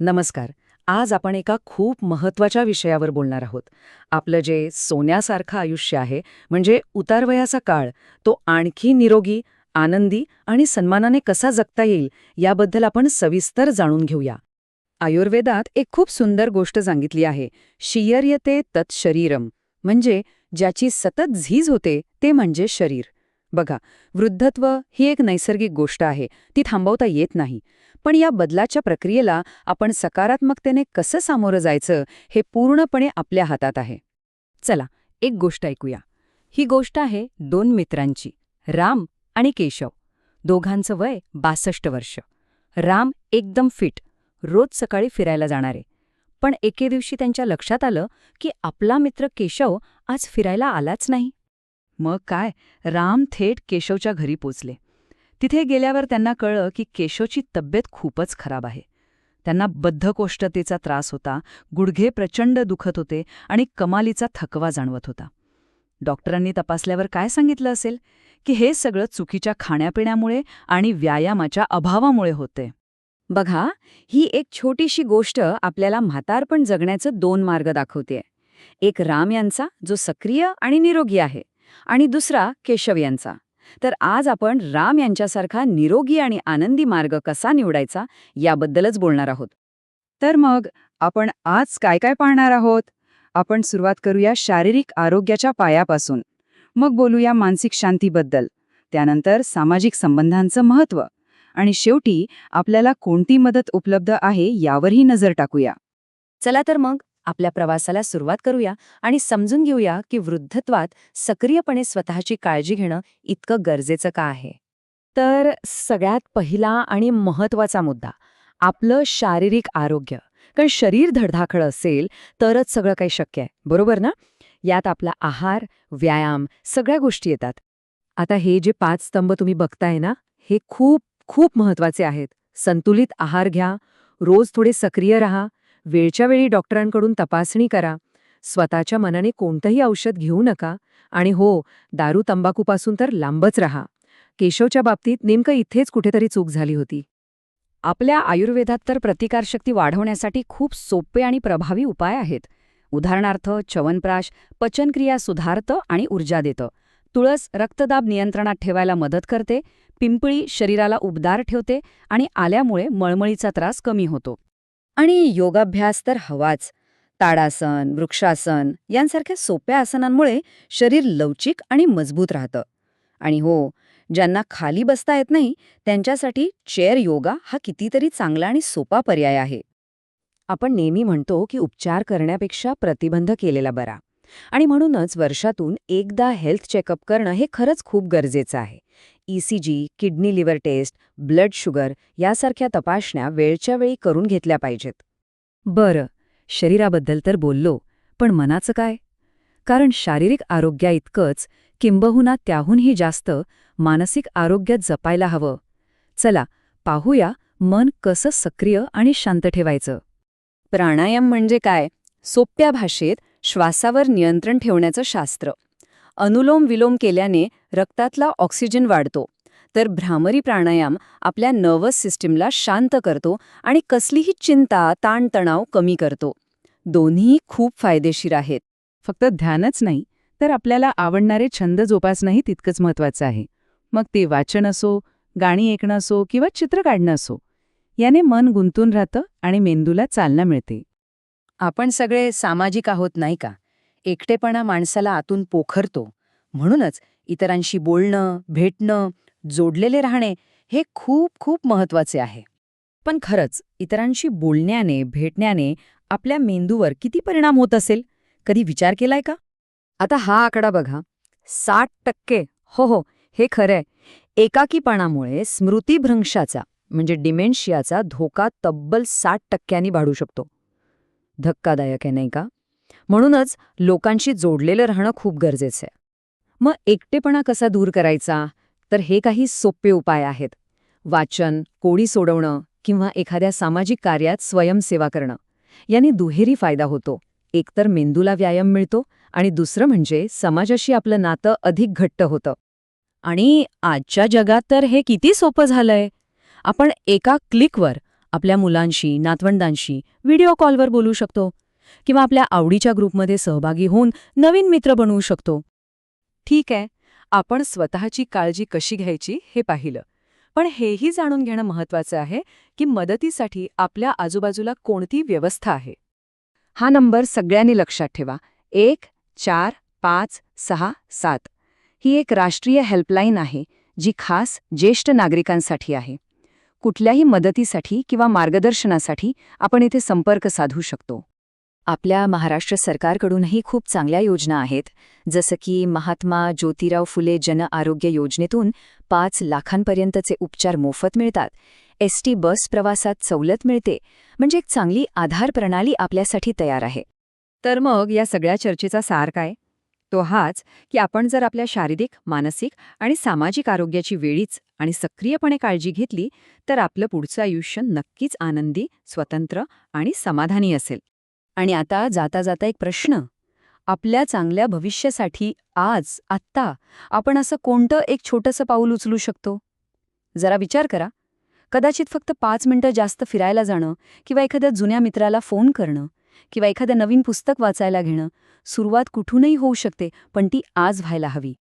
नमस्कार. आज आपण एका खूप महत्त्वाच्या विषयावर बोलणार आहोत. आपलं जे सोन्यासारखं आयुष्य आहे, म्हणजे उतारवयाचा काळ, तो आणखी निरोगी, आनंदी आणि सन्मानाने कसा जगता येईल, याबद्दल आपण सविस्तर जाणून घेऊया. आयुर्वेदात एक खूप सुंदर गोष्ट सांगितली आहे, शियर्यते तत् शरीरम, म्हणजे ज्याची सतत झीज होते ते म्हणजे शरीर. बघा, वृद्धत्व ही एक नैसर्गिक गोष्ट आहे, ती थांबवता येत नाही. पण या बदलाच्या प्रक्रियेला आपण सकारात्मकतेने कसं सामोरं जायचं हे पूर्णपणे आपल्या हातात आहे. चला, एक गोष्ट ऐकूया. ही गोष्ट आहे 2 मित्रांची, राम आणि केशव. दोघांचं वय 62 वर्ष. राम एकदम फिट, रोज सकाळी फिरायला जाणारे. पण एके दिवशी त्यांच्या लक्षात आलं की आपला मित्र केशव आज फिरायला आलाच नाही. मग काय, राम थेट केशवच्या घरी पोचले. तिथे गेल्यावर त्यांना कळलं की केशवची तब्येत खूपच खराब आहे. त्यांना बद्धकोष्ठतेचा त्रास होता, गुडघे प्रचंड दुखत होते आणि कमालीचा थकवा जाणवत होता. डॉक्टरांनी तपासल्यावर काय सांगितलं असेल की हे सगळं चुकीच्या खाण्यापिण्यामुळे आणि व्यायामाच्या अभावामुळे होते. बघा, ही एक छोटीशी गोष्ट आपल्याला म्हातारपण जगण्याचं 2 मार्ग दाखवते. एक राम यांचा, जो सक्रिय आणि निरोगी आहे, आणि दुसरा केशव यांचा. तर आज आपण राम यांच्यासारखा निरोगी आणि आनंदी मार्ग कसा निवडायचा याबद्दलच बोलणार आहोत. तर मग आपण आज काय काय पाहणार आहोत? आपण सुरुवात करूया शारीरिक आरोग्याच्या पायापासून. मग बोलूया मानसिक शांतीबद्दल, त्यानंतर सामाजिक संबंधांचं महत्त्व, आणि शेवटी आपल्याला कोणती मदत उपलब्ध आहे यावरही नजर टाकूया. चला तर मग आपल्या प्रवासाला सुरुवात करूया आणि समजून घेऊया की वृद्धत्वात सक्रियपणे स्वतःची काळजी घेणं इतकं गरजेचं का आहे. तर सगळ्यात पहिला आणि महत्त्वाचा मुद्दा, आपलं शारीरिक आरोग्य. कारण शरीर धडधाकळ असेल तरच सगळं काही शक्य आहे, बरोबर ना? यात आपला आहार, व्यायाम, सगळ्या गोष्टी येतात. आता हे जे 5 स्तंभ तुम्ही बघताय ना, हे खूप खूप महत्त्वाचे आहेत. संतुलित आहार घ्या, रोज थोडे सक्रिय राहा, वेळच्या वेळी डॉक्टरांकडून तपासणी करा, स्वतःच्या मनाने कोणतंही औषध घेऊ नका, आणि हो, दारू तंबाखूपासून तर लांबच राहा. केशवच्या बाबतीत नेमकं इथेच कुठेतरी चूक झाली होती. आपल्या आयुर्वेदात तर प्रतिकारशक्ती वाढवण्यासाठी खूप सोपे आणि प्रभावी उपाय आहेत. उदाहरणार्थ, च्यवनप्राश पचनक्रिया सुधारतं आणि ऊर्जा देतं. तुळस रक्तदाब नियंत्रणात ठेवायला मदत करते. पिंपळी शरीराला उबदार ठेवते आणि आल्यामुळे मळमळीचा त्रास कमी होतो. आणि योगाभ्यास तर हवाच. ताडासन, वृक्षासन यांसारख्या सोप्या आसनांमुळे शरीर लवचिक आणि मजबूत राहतं. आणि हो, ज्यांना खाली बसता येत नाही त्यांच्यासाठी चेअर योगा हा कितीतरी चांगला आणि सोपा पर्याय आहे. आपण नेहमी म्हणतो की उपचार करण्यापेक्षा प्रतिबंध केलेला बरा, आणि म्हणूनच वर्षातून एकदा हेल्थ चेकअप करणं हे खरंच खूप गरजेचं आहे. ECG, kidney liver test, blood sugar यासारख्या तपासण्या वेळच्या वेळी करून घेतल्या पाहिजेत. बरं, शरीराबद्दल तर बोललो, पण मनाचं काय? कारण शारीरिक आरोग्याइतकंच, किंबहुना त्याहूनही जास्त, मानसिक आरोग्य जपायला हवं. चला पाहूया मन कसं सक्रिय आणि शांत ठेवायचं. प्राणायाम म्हणजे काय? सोप्या भाषेत श्वासावर नियंत्रण ठेवण्याचं शास्त्र. अनुलोम विलोम केल्याने रक्तातला ऑक्सिजन वाढतो, तर भ्रामरी प्राणायाम आपल्या नर्वस सिस्टीमला शांत करतो आणि कसलीही चिंता, ताणतणाव कमी करतो. दोन्ही खूप फायदेशीर आहेत. फक्त ध्यानच नाही, तर आपल्याला आवडणारे छंद जोपासणंही तितकंच महत्त्वाचं आहे. मग ते वाचन असो, गाणी ऐकणं असो किंवा चित्र काढणं असो, याने मन गुंतून राहतं आणि मेंदूला चालना मिळते. आपण सगळे सामाजिक आहोत, नाही का? एकटेपणा माणसाला आतून पोखरतो. म्हणूनच इतरांशी बोलणं, भेटणं, जोडलेले राहणे हे खूप खूप महत्त्वाचे आहे. पण खरंच इतरांशी बोलण्याने, भेटण्याने आपल्या मेंदूवर किती परिणाम होत असेल, कधी विचार केलाय का? आता हा आकडा बघा, 60%. हो, हे खरंय. एकाकीपणामुळे स्मृतिभ्रंशाचा म्हणजे डिमेन्शियाचा धोका तब्बल 60%नी वाढू शकतो. धक्कादायक आहे, नाही का? म्हणूनच लोकांशी जोडलेलं राहणं खूप गरजेचं आहे. मग एकटेपणा कसा दूर करायचा? तर हे काही सोपे उपाय आहेत. वाचन, कोडी सोडवणं किंवा एखाद्या सामाजिक कार्यात स्वयंसेवा करणं, याने दुहेरी फायदा होतो. एकतर मेंदूला व्यायाम मिळतो आणि दुसरं म्हणजे समाजाशी आपलं नातं अधिक घट्ट होतं. आणि आजच्या जगात तर हे किती सोपं झालंय. आपण एका क्लिकवर आपल्या मुलांशी, नातवंडांशी व्हिडिओ कॉलवर बोलू शकतो किंवा आपल्या आवडीच्या ग्रुपमध्ये सहभागी होऊन नवीन मित्र बनवू शकतो. ठीक आहे, आपण स्वतःची काळजी कशी घ्यायची हे पाहिलं. पण हेही जाणून घेणं महत्त्वाचं आहे की मदतीसाठी आपल्या आजूबाजूला कोणती व्यवस्था आहे. हा नंबर सगळ्यांनी लक्षात ठेवा. 14567 ही एक राष्ट्रीय हेल्पलाईन आहे जी खास ज्येष्ठ नागरिकांसाठी आहे. कुठल्याही मदतीसाठी किंवा मार्गदर्शनासाठी आपण इथे संपर्क साधू शकतो. आपल्या महाराष्ट्र सरकारकडूनही खूप चांगल्या योजना आहेत, जसं की महात्मा ज्योतिराव फुले जन आरोग्य योजनेतून 5 लाखांपर्यंतचे उपचार मोफत मिळतात. एसटी बस प्रवासात सवलत मिळते. म्हणजे एक चांगली आधार प्रणाली आपल्यासाठी तयार आहे. तर मग या सगळ्या चर्चेचा सार काय? तो हाच की आपण जर आपल्या शारीरिक, मानसिक आणि सामाजिक आरोग्याची वेळीच आणि सक्रियपणे काळजी घेतली तर आपलं पुढचं आयुष्य नक्कीच आनंदी, स्वतंत्र आणि समाधानी असेल. आणि आता जाता जाता एक प्रश्न. आपल्या चांगल्या भविष्यासाठी आज, आत्ता आपण असं कोणतं एक छोटंसं पाऊल उचलू शकतो? जरा विचार करा. कदाचित फक्त 5 मिनिटं जास्त फिरायला जाणं किंवा एखाद्या जुन्या मित्राला फोन करणं किंवा एखादं नवीन पुस्तक वाचायला घेणं. सुरुवात कुठूनही होऊ शकते, पण ती आज व्हायला हवी.